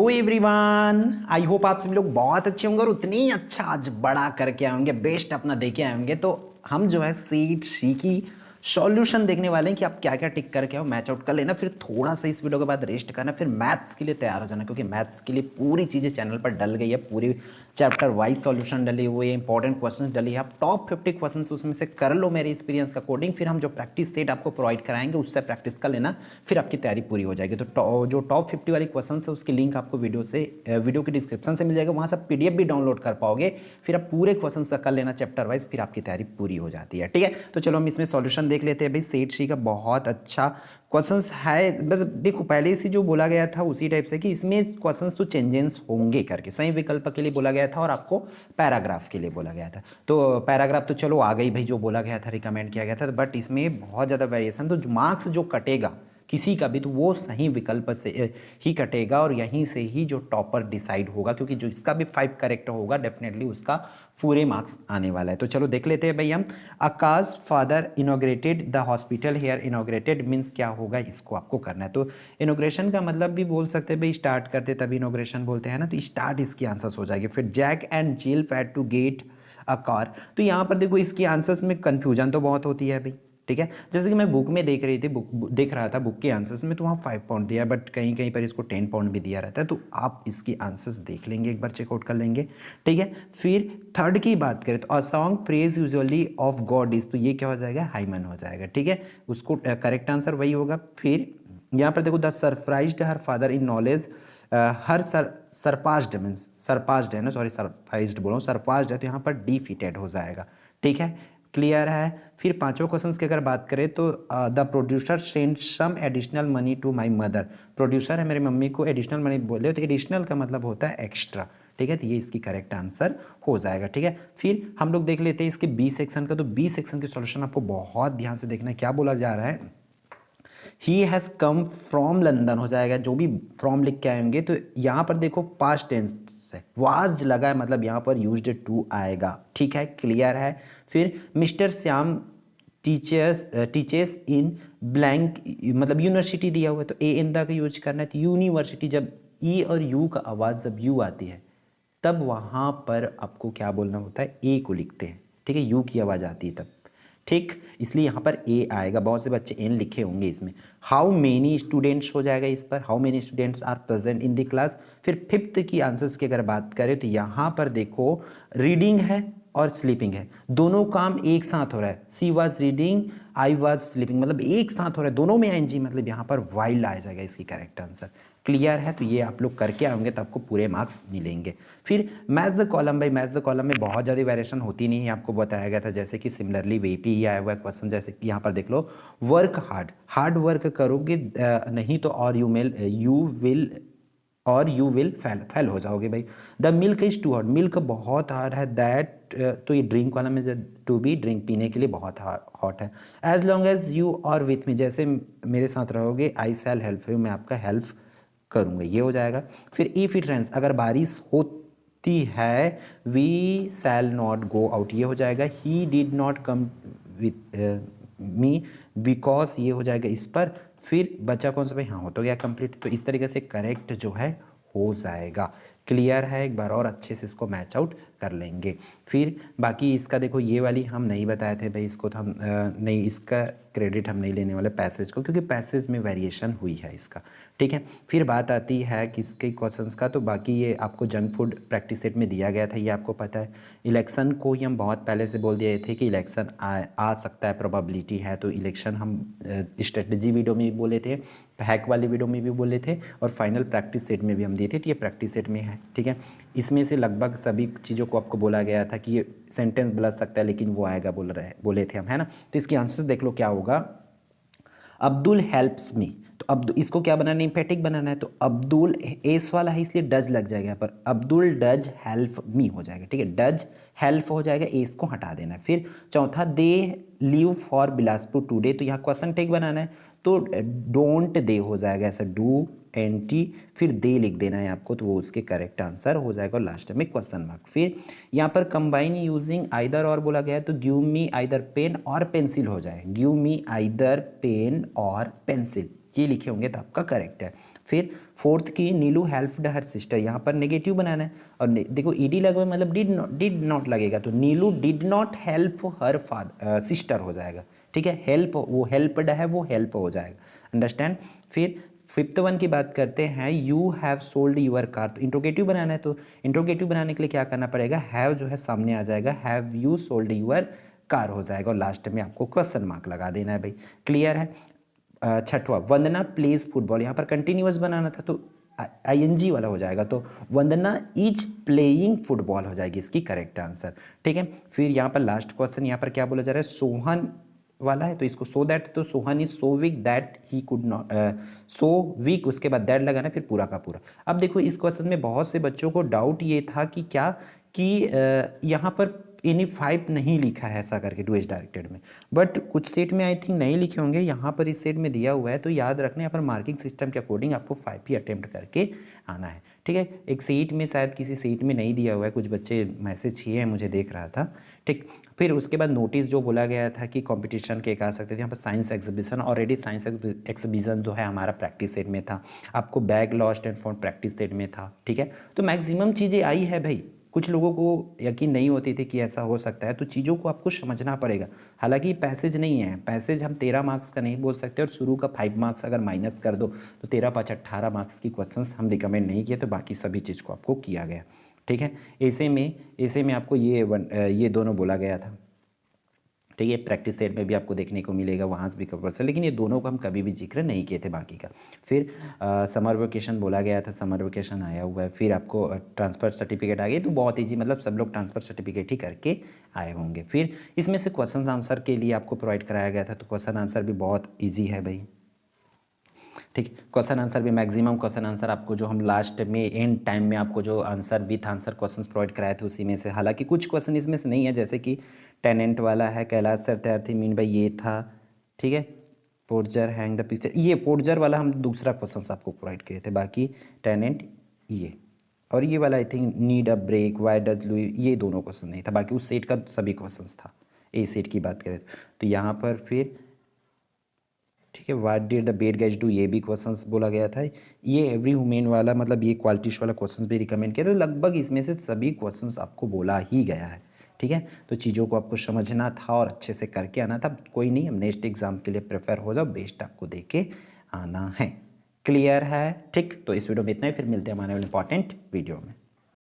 Hello everyone, I hope आप सभी लोग बहुत अच्छे होंगे और उतने ही अच्छा आज बड़ा करके आए होंगे, बेस्ट अपना देके आए होंगे। तो हम जो है सीट सी की सॉल्यूशन देखने वाले हैं कि आप क्या क्या टिक करके आओ, मैच आउट कर लेना, फिर थोड़ा सा इस वीडियो के बाद रेस्ट करना, फिर मैथ्स के लिए तैयार हो जाना, क्योंकि मैथ्स के लिए पूरी चीज़ें चैनल पर डल गई है, पूरी चैप्टर वाइज सॉल्यूशन डली हुई है, इंपॉर्टेंट क्वेश्चन डली है। आप टॉप 50 क्वेश्चन उसमें से कर लो मेरे एक्सपीरियंस का कोडिंग, फिर हम जो प्रैक्टिस सेट आपको प्रोवाइड कराएंगे उससे प्रैक्टिस कर लेना, फिर आपकी तैयारी पूरी हो जाएगी। तो जो टॉप 50 वाली क्वेश्चन है उसकी लिंक आपको वीडियो की डिस्क्रिप्शन से मिल जाएगा, वहाँ से पीडीएफ भी डाउनलोड कर पाओगे, फिर आप पूरे क्वेश्चन का कर लेना चैप्टर वाइज, फिर आपकी तैयारी पूरी हो जाती है। ठीक है, तो चलो हम इसमें सॉल्यूशन देख लेते हैं। भाई सेट सी का बहुत अच्छा क्वेश्चंस है, मतलब देखो पहले से जो बोला गया था उसी टाइप से कि इसमें क्वेश्चंस तो चेंजेस होंगे करके, सही विकल्प के लिए बोला गया था और आपको पैराग्राफ के लिए बोला गया था। तो पैराग्राफ तो चलो आ गई भाई, जो बोला गया था रिकमेंड किया गया था, बट इसमें बहुत ज़्यादा वेरिएशन, तो मार्क्स जो कटेगा किसी का भी तो वो सही विकल्प से ही कटेगा और यहीं से ही जो टॉपर डिसाइड होगा, क्योंकि जो इसका भी 5 करेक्ट होगा डेफिनेटली उसका पूरे मार्क्स आने वाला है। तो चलो देख लेते हैं भाई हम। Akash father inaugurated the hospital here, inaugurated means क्या होगा, इसको आपको करना है। तो इनोग्रेशन का मतलब भी बोल सकते हैं भाई, स्टार्ट करते तभी इनोग्रेशन बोलते हैं ना, तो स्टार्ट इसकी आंसर्स हो जाएगी। फिर Jack and Jill paid to get a car, तो यहाँ पर देखो इसकी आंसर्स में कन्फ्यूजन तो बहुत होती है भाई। ठीक है, जैसे कि मैं बुक में देख रही थी, देख रहा था बुक के आंसर्स में, तो वहाँ 5 पॉइंट दिया, बट कहीं कहीं पर इसको 10 पॉइंट भी दिया रहता है, तो आप इसकी आंसर्स देख लेंगे, एक बार चेकआउट कर लेंगे। ठीक है, फिर थर्ड की बात करें तो a song praise usually of God is, तो ये क्या हो जाएगा, हाइमन हो जाएगा। ठीक है, उसको करेक्ट आंसर वही होगा। फिर यहाँ पर देखो the surprised her father in knowledge, her surpassed means surpassed है ना, सॉरी सरप्राइज्ड बोलो, सरपास्ड है, तो यहाँ पर डिफीटेड हो जाएगा। ठीक है, क्लियर है। फिर पांचों क्वेश्चंस की अगर बात करें तो the producer send some additional money to my mother, producer है मेरी मम्मी को एडिशनल मनी बोले, तो एडिशनल का मतलब होता है एक्स्ट्रा। ठीक है, तो ये इसकी करेक्ट आंसर हो जाएगा। ठीक है, फिर हम लोग देख लेते हैं इसके बी सेक्शन का। तो बी सेक्शन के सॉल्यूशन आपको बहुत ध्यान से देखना है, क्या बोला जा रहा है। He has come from London हो जाएगा, जो भी फ्रॉम लिख के आएंगे, तो यहाँ पर देखो पास्ट टेंस से वाज लगा है, मतलब यहाँ पर यूज्ड टू आएगा। ठीक है, क्लियर है। फिर mister Shyam teachers in blank, मतलब यूनिवर्सिटी दिया हुआ है, तो ए इन द का यूज करना है, तो यूनिवर्सिटी, जब ई और यू का आवाज़ जब यू आती है तब वहाँ पर आपको क्या बोलना होता है, ए को लिखते हैं। ठीक है, यू की आवाज़ आती है तब। ठीक, इसलिए यहाँ पर ए आएगा, बहुत से बच्चे एन लिखे होंगे इसमें। हाउ मेनी स्टूडेंट्स हो जाएगा इस पर, how many students are present in the class. फिर फिफ्थ की आंसर्स की अगर बात करें तो यहाँ पर देखो रीडिंग है और स्लीपिंग है, दोनों काम एक साथ हो रहा है। She was reading, I was sleeping, मतलब एक साथ हो रहा है, दोनों में एनजी, मतलब यहाँ पर वाइल आ जाएगा इसकी करेक्ट आंसर। क्लियर है, तो ये आप लोग करके आओगे तो आपको पूरे मार्क्स मिलेंगे। फिर मैच द कॉलम, भाई मैच द कॉलम में बहुत ज़्यादा वेरिएशन होती नहीं है, आपको बताया गया था, जैसे कि सिमिलरली वे पे ही आया हुआ है क्वेश्चन, जैसे कि यहाँ पर देख लो, वर्क हार्ड, हार्ड वर्क करोगे नहीं तो और यू विल फेल हो जाओगे भाई। The milk is too hot, milk बहुत हार्ड है, दैट तो ये ड्रिंक वाला में टू बी, ड्रिंक पीने के लिए बहुत हॉट है। As long as you are with me, जैसे मेरे साथ रहोगे, आई शैल हेल्प यू, मैं आपका हेल्प करूँगा, ये हो जाएगा। फिर इफ इट रेन्स, अगर बारिश होती है, we shall not go out, ये हो जाएगा। He did not come with me because, ये हो जाएगा इस पर। फिर बचा कौन सा भाई, हाँ हो तो गया कंप्लीट, तो इस तरीके से करेक्ट जो है हो जाएगा। क्लियर है, एक बार और अच्छे से इसको मैच आउट कर लेंगे। फिर बाकी इसका देखो, ये वाली हम नहीं बताए थे भाई, इसको तो हम नहीं, इसका क्रेडिट हम नहीं लेने वाले पैसेज को, क्योंकि पैसेज में वेरिएशन हुई है इसका। ठीक है, फिर बात आती है किसके क्वेश्चंस का, तो बाकी ये आपको जंक फूड प्रैक्टिस सेट में दिया गया था, ये आपको पता है। इलेक्शन को ही हम बहुत पहले से बोल दिए थे कि इलेक्शन आ सकता है, प्रोबेबिलिटी है, तो इलेक्शन हम स्ट्रेटजी वीडियो में भी बोले थे, हैक वाली वीडियो में भी बोले थे, और फाइनल प्रैक्टिस सेट में भी हम दिए थे, तो ये प्रैक्टिस सेट में है। ठीक है, इसमें से लगभग सभी चीज़ों को आपको बोला गया था कि ये सेंटेंस बदल सकता है, लेकिन वो आएगा बोले थे हम, है ना। तो इसकी आंसर्स देख लो क्या होगा। अब्दुल हेल्प्स मी, तो अब इसको क्या बनाना है, इम्फेटिक बनाना है, तो अब्दुल एस वाला है इसलिए डज लग जाएगा यहाँ पर, अब्दुल डज हेल्प मी हो जाएगा। ठीक है, डज हेल्प हो जाएगा, एस को हटा देना है। फिर चौथा, दे लीव फॉर बिलासपुर टुडे, तो यहाँ क्वेश्चन टेक बनाना है, तो डोंट दे हो जाएगा ऐसा, डू एन टी, फिर दे लिख देना है आपको, तो वो उसके करेक्ट आंसर हो जाएगा, और लास्ट में क्वेश्चन मार्क। फिर यहाँ पर कंबाइन यूजिंग आइदर और बोला गया है, तो गिव मी आइदर पेन और पेंसिल हो जाए, गिव मी आइदर पेन और पेंसिल, ये लिखे होंगे तो आपका करेक्ट है। फिर फोर्थ की नीलू हेल्प्ड हर सिस्टर, यहाँ पर नेगेटिव बनाना है और देखो ईडी लगा हुआ है, मतलब डिड नॉट लगेगा तो Neelu did not help her father sister हो जाएगा, ठीक है। हेल्प, वो हेल्प्ड है वो हेल्प हो जाएगा, अंडरस्टैंड। फिर फिफ्थ वन की बात करते हैं, you have sold your car, तो इंट्रोगेटिव बनाना है, तो इंट्रोगेटिव बनाने के लिए क्या करना पड़ेगा, हैव जो है सामने आ जाएगा, have you sold your car हो जाएगा और लास्ट में आपको क्वेश्चन मार्क लगा देना है भाई, क्लियर है। छठवा, वंदना प्लेज फुटबॉल, यहाँ पर कंटिन्यूअस बनाना था तो आईएनजी वाला हो जाएगा, तो वंदना इज प्लेइंग फुटबॉल हो जाएगी इसकी करेक्ट आंसर, ठीक है। फिर यहाँ पर लास्ट क्वेश्चन, यहाँ पर क्या बोला जा रहा है, सोहन वाला है तो इसको सो दैट, तो Sohan is so weak that he could not, so weak उसके बाद दैट लगाना फिर पूरा का पूरा। अब देखो इस क्वेश्चन में बहुत से बच्चों को डाउट ये था कि क्या कि यहाँ पर इन्हीं 5 नहीं लिखा है ऐसा करके डू एज डायरेक्टेड में, बट कुछ सेट में आई थिंक नहीं लिखे होंगे, यहाँ पर इस सेट में दिया हुआ है तो याद रखना, यहाँ पर मार्किंग सिस्टम के अकॉर्डिंग आपको 5 ही अटेम्प्ट करके आना है, ठीक है। एक सेट में शायद किसी सेट में नहीं दिया हुआ है, कुछ बच्चे मैसेज किए हैं मुझे देख रहा था, ठीक। फिर उसके बाद नोटिस जो बोला गया था कि कंपटीशन के आ सकते थे, यहाँ पर science exhibition, already science exhibition जो है हमारा प्रैक्टिस सेट में था, आपको bag lost and found practice set में था, ठीक है। तो मैक्सिमम चीज़ें आई है भाई, कुछ लोगों को यकीन नहीं होती थी कि ऐसा हो सकता है, तो चीज़ों को आपको समझना पड़ेगा। हालांकि पैसेज नहीं है, पैसेज हम 13 मार्क्स का नहीं बोल सकते और शुरू का 5 मार्क्स अगर माइनस कर दो तो 13 5 18 मार्क्स की क्वेश्चंस हम रिकमेंड नहीं किए, तो बाकी सभी चीज़ को आपको किया गया, ठीक है। ऐसे में आपको ये दोनों बोला गया था, ठीक है। प्रैक्टिस सेट में भी आपको देखने को मिलेगा, वहाँ से भी कवर कर, लेकिन ये दोनों को हम कभी भी जिक्र नहीं किए थे बाकी का। फिर समर वेकेशन बोला गया था, समर वेकेशन आया हुआ है। फिर आपको ट्रांसफ़र सर्टिफिकेट आ गया, तो बहुत ईजी, मतलब सब लोग ट्रांसफ़र सर्टिफिकेट ही करके आए होंगे। फिर इसमें से क्वेश्चन आंसर के लिए आपको प्रोवाइड कराया गया था, तो क्वेश्चन आंसर भी बहुत ईजी है भाई, ठीक। क्वेश्चन आंसर भी मैक्सिमम क्वेश्चन आंसर आपको जो हम लास्ट में एंड टाइम में आपको जो answer with answer questions provide कराए थे उसी में से, हालांकि कुछ क्वेश्चन इसमें से नहीं है, जैसे कि टेनेंट वाला है, कैलाश सर तैयार थी, मीन भाई ये था, ठीक है। पोर्जर हैंग द पिक्चर, ये पोर्जर वाला हम दूसरा क्वेश्चन आपको प्रोवाइड किए थे, बाकी टेनेंट ये और ये वाला I think need a break, why does Louis, ये दोनों क्वेश्चन नहीं था, बाकी उस सेट का सभी क्वेश्चन था। ए सेट की बात करें तो यहाँ पर फिर, ठीक है, what did the bed guys do, ये भी क्वेश्चंस बोला गया था। ये एवरी वुमेन वाला, मतलब ये क्वालिटीज वाला क्वेश्चंस भी रिकमेंड किया, तो लगभग इसमें से सभी क्वेश्चंस आपको बोला ही गया है, ठीक है। तो चीज़ों को आपको समझना था और अच्छे से करके आना था, कोई नहीं, अब नेक्स्ट एग्जाम के लिए प्रिपेयर हो जाओ, बेस्ट आपको दे के आना है, क्लियर है, ठीक। तो इस वीडियो में इतना ही, फिर मिलते हैं हमारे इंपॉर्टेंट वीडियो में।